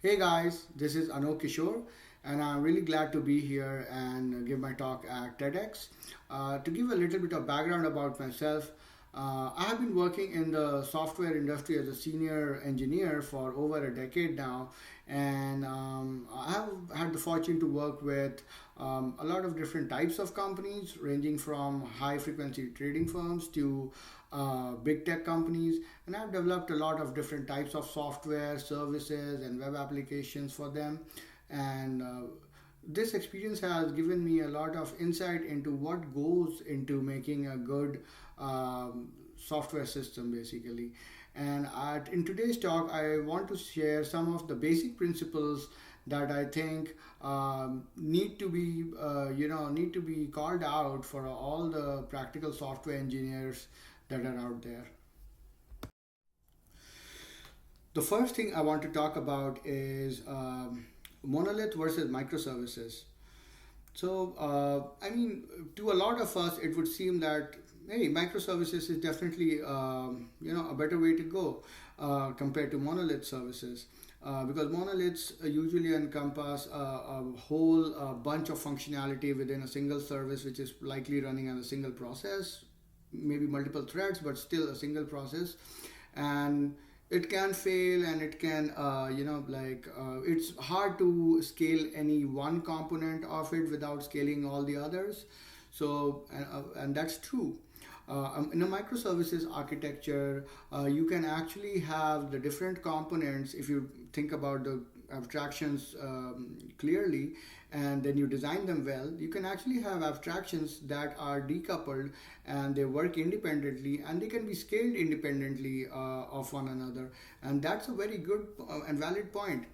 Hey guys, this is Anokh Kishore, and I'm really glad to be here and give my talk at TEDx. To give a little bit of background about myself, I have been working in the software industry as a senior engineer for over a decade now, and I have had the fortune to work with a lot of different types of companies, ranging from high frequency trading firms to big tech companies, and I've developed a lot of different types of software, services, and web applications for them. And this experience has given me a lot of insight into what goes into making a good software system, basically. In today's talk, I want to share some of the basic principles that I think need to be called out for all the practical software engineers that are out there. The first thing I want to talk about is monolith versus microservices. To a lot of us, it would seem that hey, microservices is definitely a better way to go compared to monolith services. Because monoliths usually encompass a whole bunch of functionality within a single service, which is likely running on a single process, maybe multiple threads, but still a single process. And it can fail, and it can it's hard to scale any one component of it without scaling all the others. And that's true. In a microservices architecture, you can actually have the different components. If you think about the abstractions clearly, and then you design them well, you can actually have abstractions that are decoupled, and they work independently, and they can be scaled independently of one another. And that's a very good and valid point.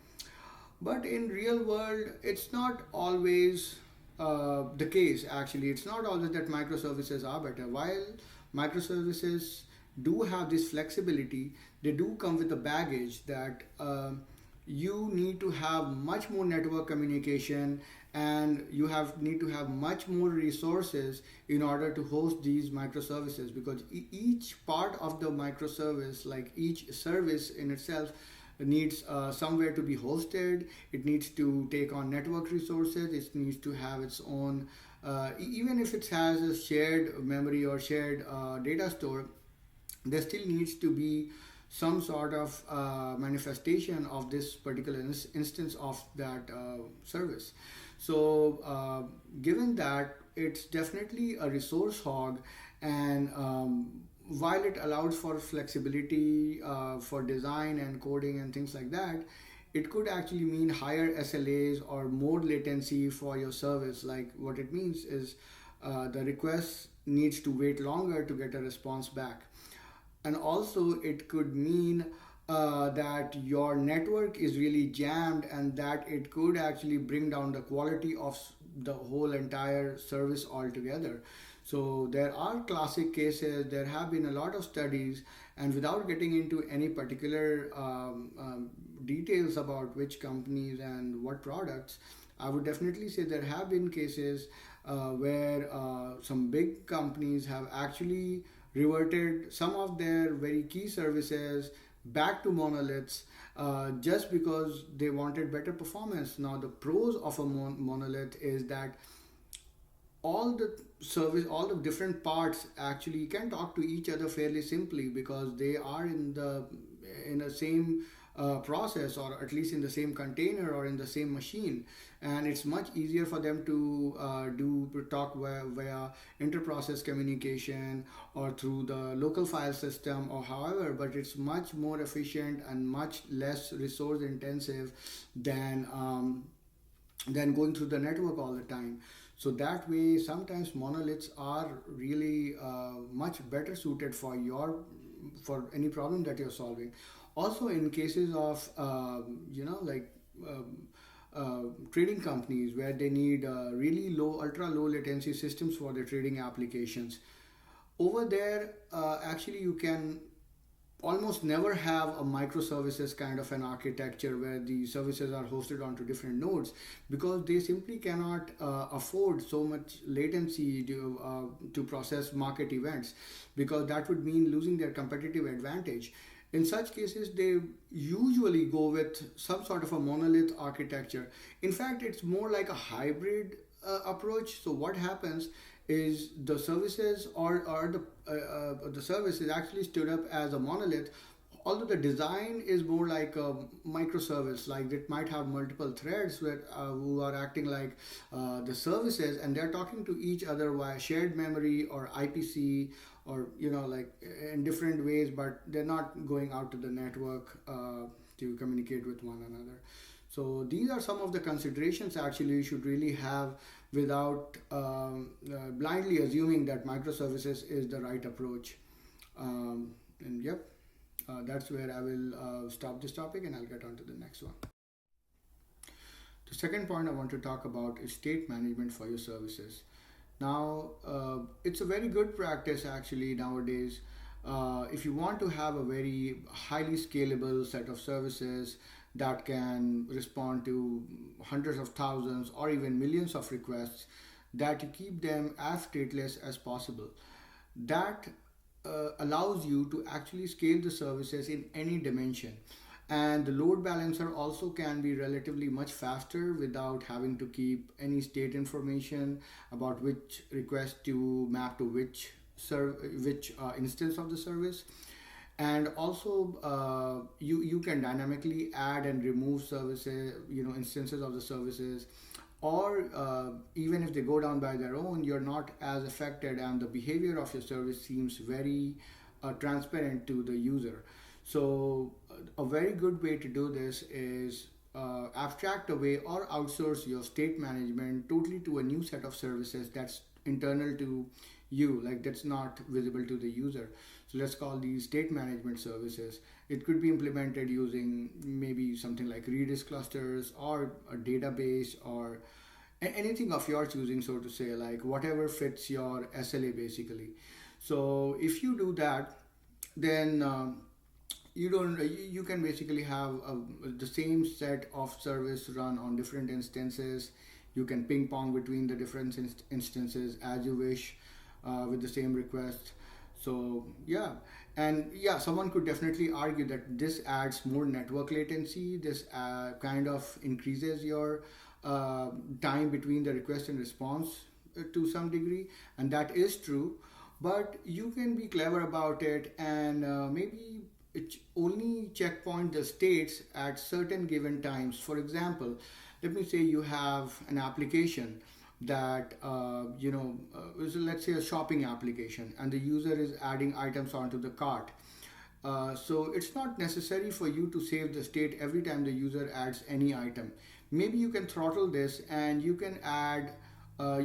But in real world, it's not always the case. Actually, it's not always that microservices are better. While microservices do have this flexibility, they do come with a baggage that you need to have much more network communication, and need to have much more resources in order to host these microservices, because each part of the microservice, like each service in itself, needs somewhere to be hosted. It needs to take on network resources. It needs to have its own even if it has a shared memory or shared data store, there still needs to be some sort of manifestation of this particular instance of that service. Given that it's definitely a resource hog, and while it allows for flexibility for design and coding and things like that, it could actually mean higher SLAs or more latency for your service. Like, what it means is the request needs to wait longer to get a response back. And also, it could mean that your network is really jammed, and that it could actually bring down the quality of the whole entire service altogether. So there are classic cases. There have been a lot of studies, and without getting into any particular details about which companies and what products, I would definitely say there have been cases where some big companies have actually reverted some of their very key services back to monoliths just because they wanted better performance. Now, the pros of a monolith is that all the different parts actually can talk to each other fairly simply, because they are in a same process, or at least in the same container or in the same machine. And it's much easier for them to talk via inter-process communication or through the local file system or however. But it's much more efficient and much less resource intensive than going through the network all the time. So that way, sometimes monoliths are really much better suited for any problem that you're solving. Also, in cases of trading companies where they need really ultra low latency systems for their trading applications, over there, actually, you can almost never have a microservices kind of an architecture where the services are hosted onto different nodes, because they simply cannot afford so much latency to process market events, because that would mean losing their competitive advantage. In such cases, they usually go with some sort of a monolith architecture. In fact, it's more like a hybrid approach. So what happens is the services or the service is actually stood up as a monolith, although the design is more like a microservice, like it might have multiple threads who are acting like the services, and they're talking to each other via shared memory or IPC, or like in different ways, but they're not going out to the network to communicate with one another. So these are some of the considerations actually you should really have without blindly assuming that microservices is the right approach. And yep, that's where I will stop this topic, and I'll get on to the next one. The second point I want to talk about is state management for your services. Now, it's a very good practice actually nowadays. If you want to have a very highly scalable set of services that can respond to hundreds of thousands or even millions of requests, that you keep them as stateless as possible. That allows you to actually scale the services in any dimension. And the load balancer also can be relatively much faster without having to keep any state information about which request to map to which instance of the service. And also you can dynamically add and remove services, instances of the services, or even if they go down by their own, you're not as affected, and the behavior of your service seems very transparent to the user. So a very good way to do this is abstract away or outsource your state management totally to a new set of services that's internal to you, like that's not visible to the user. So let's call these state management services. It could be implemented using maybe something like Redis clusters or a database, or anything of your choosing, so to say, like whatever fits your SLA basically. So if you do that, then you can basically have the same set of service run on different instances. You can ping pong between the different instances as you wish with the same request. So yeah, and yeah, someone could definitely argue that this adds more network latency. This kind of increases your time between the request and response to some degree, and that is true. But you can be clever about it, and maybe it only checkpoint the states at certain given times. For example, let me say you have an application that so let's say a shopping application, and the user is adding items onto the cart. So it's not necessary for you to save the state every time the user adds any item. Maybe you can throttle this, and you can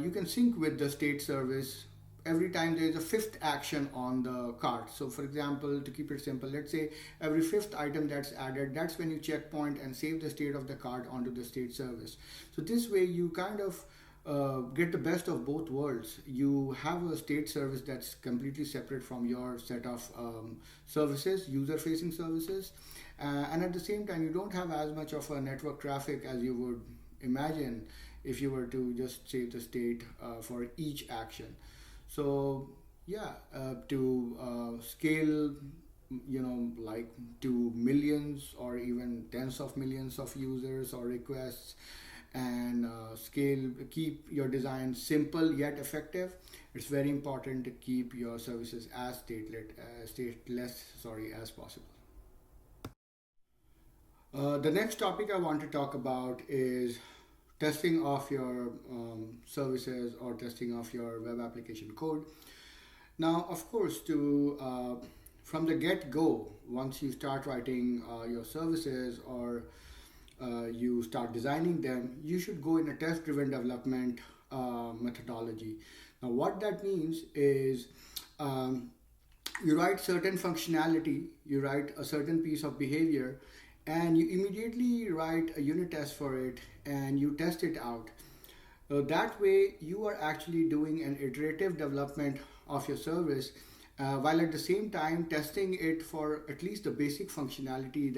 you can sync with the state service every time there is a fifth action on the cart. So for example, to keep it simple, let's say every fifth item that's added, that's when you checkpoint and save the state of the cart onto the state service. So this way you kind of get the best of both worlds. You have a state service that's completely separate from your set of services, user facing services, and at the same time you don't have as much of a network traffic as you would imagine if you were to just save the state for each action. So yeah, to scale, like to millions or even tens of millions of users or requests, and keep your design simple yet effective. It's very important to keep your services as stateless as possible. The next topic I want to talk about is testing of your services or testing of your web application code. Now, of course, from the get-go, once you start writing your services, or you start designing them, you should go in a test-driven development methodology. Now, what that means is you write certain functionality, you write a certain piece of behavior, and you immediately write a unit test for it, and you test it out. That way, you are actually doing an iterative development of your service, while at the same time testing it for at least the basic functionality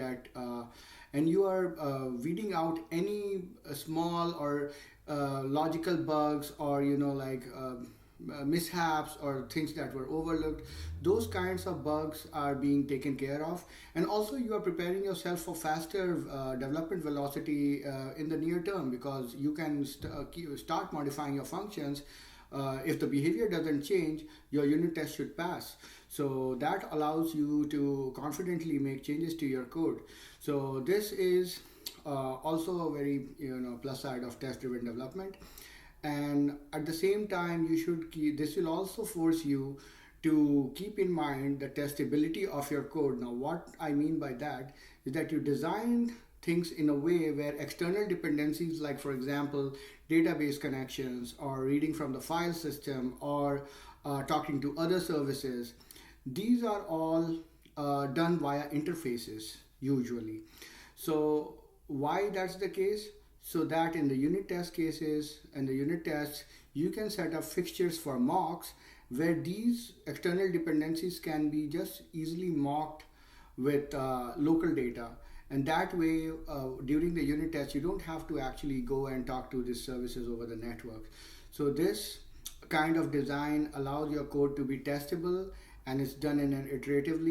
and you are weeding out any small or logical bugs, or mishaps or things that were overlooked, those kinds of bugs are being taken care of. And also you are preparing yourself for faster development velocity in the near term, because you can start modifying your functions. If the behavior doesn't change, your unit test should pass. So that allows you to confidently make changes to your code. So this is also a very plus side of test driven development. And at the same time, you should keep, this will also force you to keep in mind the testability of your code. Now what I mean by that is that you design things in a way where external dependencies, like for example database connections or reading from the file system or talking to other services, these are all done via interfaces usually. So why that's the case? So that in the unit test cases and the unit tests, you can set up fixtures for mocks where these external dependencies can be just easily mocked with local data. And that way, during the unit test, you don't have to actually go and talk to these services over the network. So this kind of design allows your code to be testable, and it's done in an iterative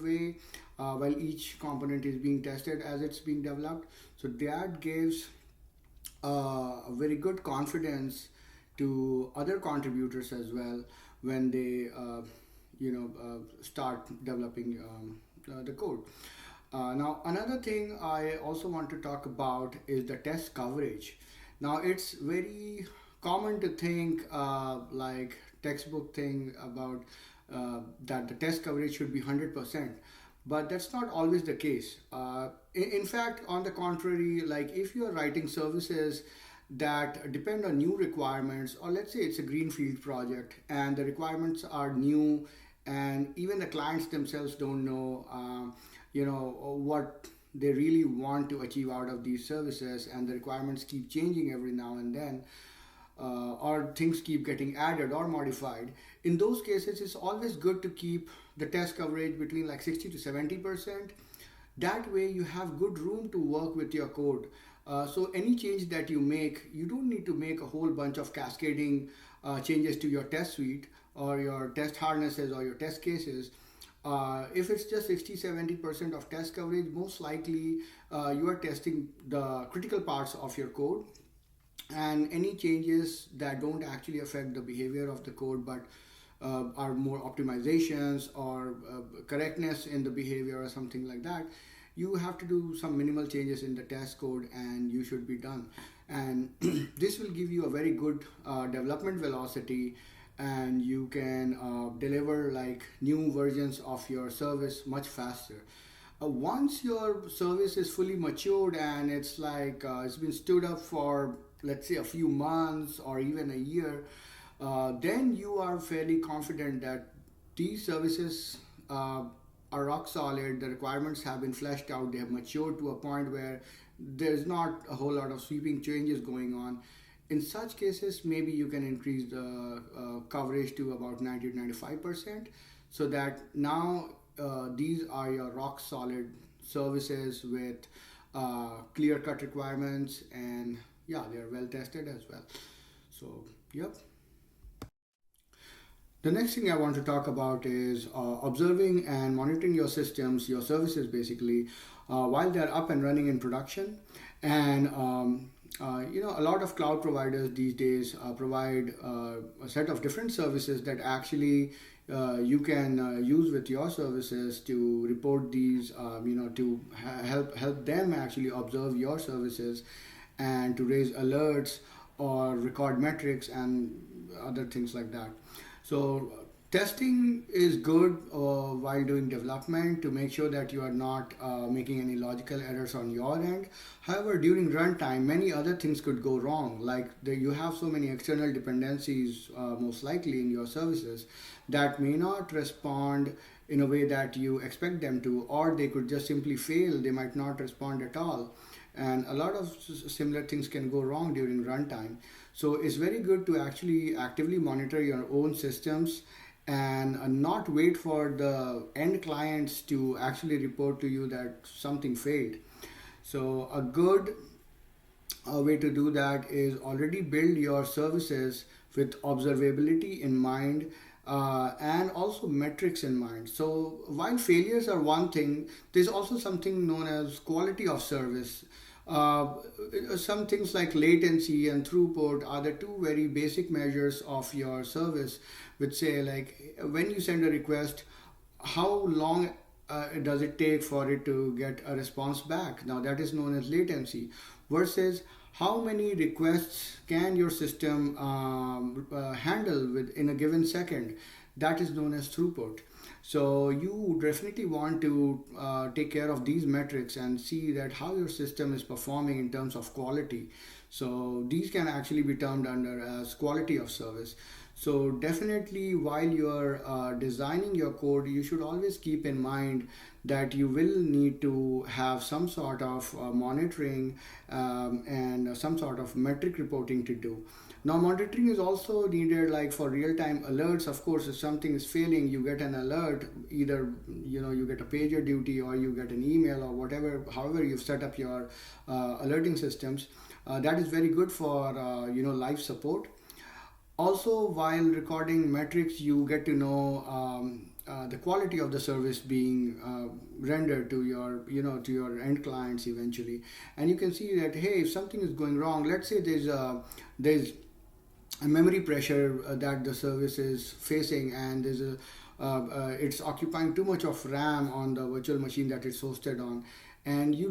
way while each component is being tested as it's being developed. So that gives a very good confidence to other contributors as well when they start developing the code. Now another thing I also want to talk about is the test coverage. Now it's very common to think like textbook thing about that the test coverage should be 100%, but that's not always the case. In fact, on the contrary, like if you are writing services that depend on new requirements, or let's say it's a greenfield project and the requirements are new and even the clients themselves don't know what they really want to achieve out of these services, and the requirements keep changing every now and then, or things keep getting added or modified. In those cases, it's always good to keep the test coverage between like 60 to 70%. That way you have good room to work with your code. So any change that you make, you don't need to make a whole bunch of cascading changes to your test suite or your test harnesses or your test cases. If it's just 60-70% of test coverage, most likely you are testing the critical parts of your code, and any changes that don't actually affect the behavior of the code but are more optimizations or correctness in the behavior or something like that, you have to do some minimal changes in the test code and you should be done. And this will give you a very good development velocity, and you can deliver like new versions of your service much faster. Once your service is fully matured and it's like it's been stood up for, let's say, a few months or even a year, then you are fairly confident that these services are rock solid, the requirements have been fleshed out, they have matured to a point where there's not a whole lot of sweeping changes going on. In such cases, maybe you can increase the coverage to about 90 to 95%, so that now these are your rock solid services with clear-cut requirements, and yeah, they are well tested as well. So, yep. The next thing I want to talk about is observing and monitoring your systems, your services basically, while they're up and running in production. And a lot of cloud providers these days provide a set of different services that actually you can use with your services to report these, to help them actually observe your services and to raise alerts or record metrics and other things like that. So testing is good while doing development to make sure that you are not making any logical errors on your end. However, during runtime, many other things could go wrong. Like you have so many external dependencies most likely in your services that may not respond in a way that you expect them to, or they could just simply fail. They might not respond at all. And a lot of similar things can go wrong during runtime. So it's very good to actually actively monitor your own systems and not wait for the end clients to actually report to you that something failed. So a good A way to do that is already build your services with observability in mind, and also metrics in mind. So while failures are one thing, there's also something known as quality of service. Uh, some things like latency and throughput are the two very basic measures of your service, which say like when you send a request, how long does it take for it to get a response back? Now that is known as latency, versus how many requests can your system handle in a given second. That is known as throughput. So you definitely want to take care of these metrics and see that how your system is performing in terms of quality. So these can actually be termed under as quality of service. So definitely, while you are designing your code, you should always keep in mind that you will need to have some sort of monitoring, and some sort of metric reporting to do. Now, monitoring is also needed, like for real-time alerts. Of course, if something is failing, you get an alert. Either you get a pager duty, or you get an email, or whatever. However, you've set up your alerting systems. That is very good for live support. Also, while recording metrics, you get to know the quality of the service being rendered to your end clients eventually. And you can see that, hey, if something is going wrong, let's say there's a memory pressure that the service is facing, and it's occupying too much of RAM on the virtual machine that it's hosted on, and you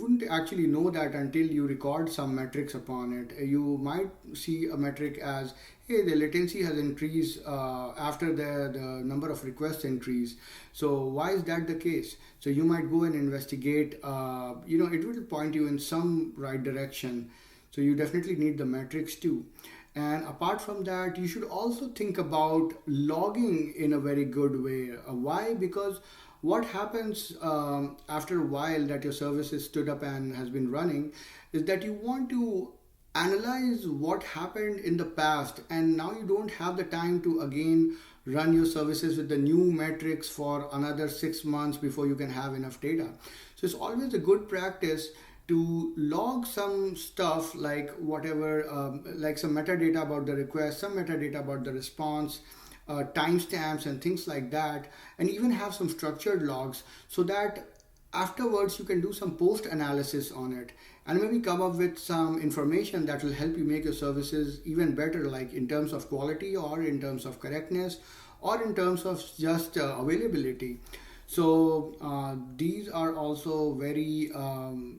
wouldn't actually know that until you record some metrics upon it. You might see a metric as, hey, the latency has increased after the number of requests increase. So why is that the case? So you might go and investigate. It will point you in some right direction. So you definitely need the metrics too. And apart from that, you should also think about logging in a very good way. Why? Because what happens after a while that your service is stood up and has been running is that you want to analyze what happened in the past, and now you don't have the time to again run your services with the new metrics for another 6 months before you can have enough data. So it's always a good practice to log some stuff, like whatever, like some metadata about the request, some metadata about the response, timestamps and things like that, and even have some structured logs, so that afterwards you can do some post analysis on it, and maybe come up with some information that will help you make your services even better, like in terms of quality, or in terms of correctness, or in terms of just availability. So these are also very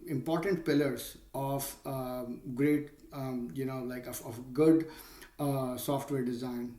important pillars of great, of good software design.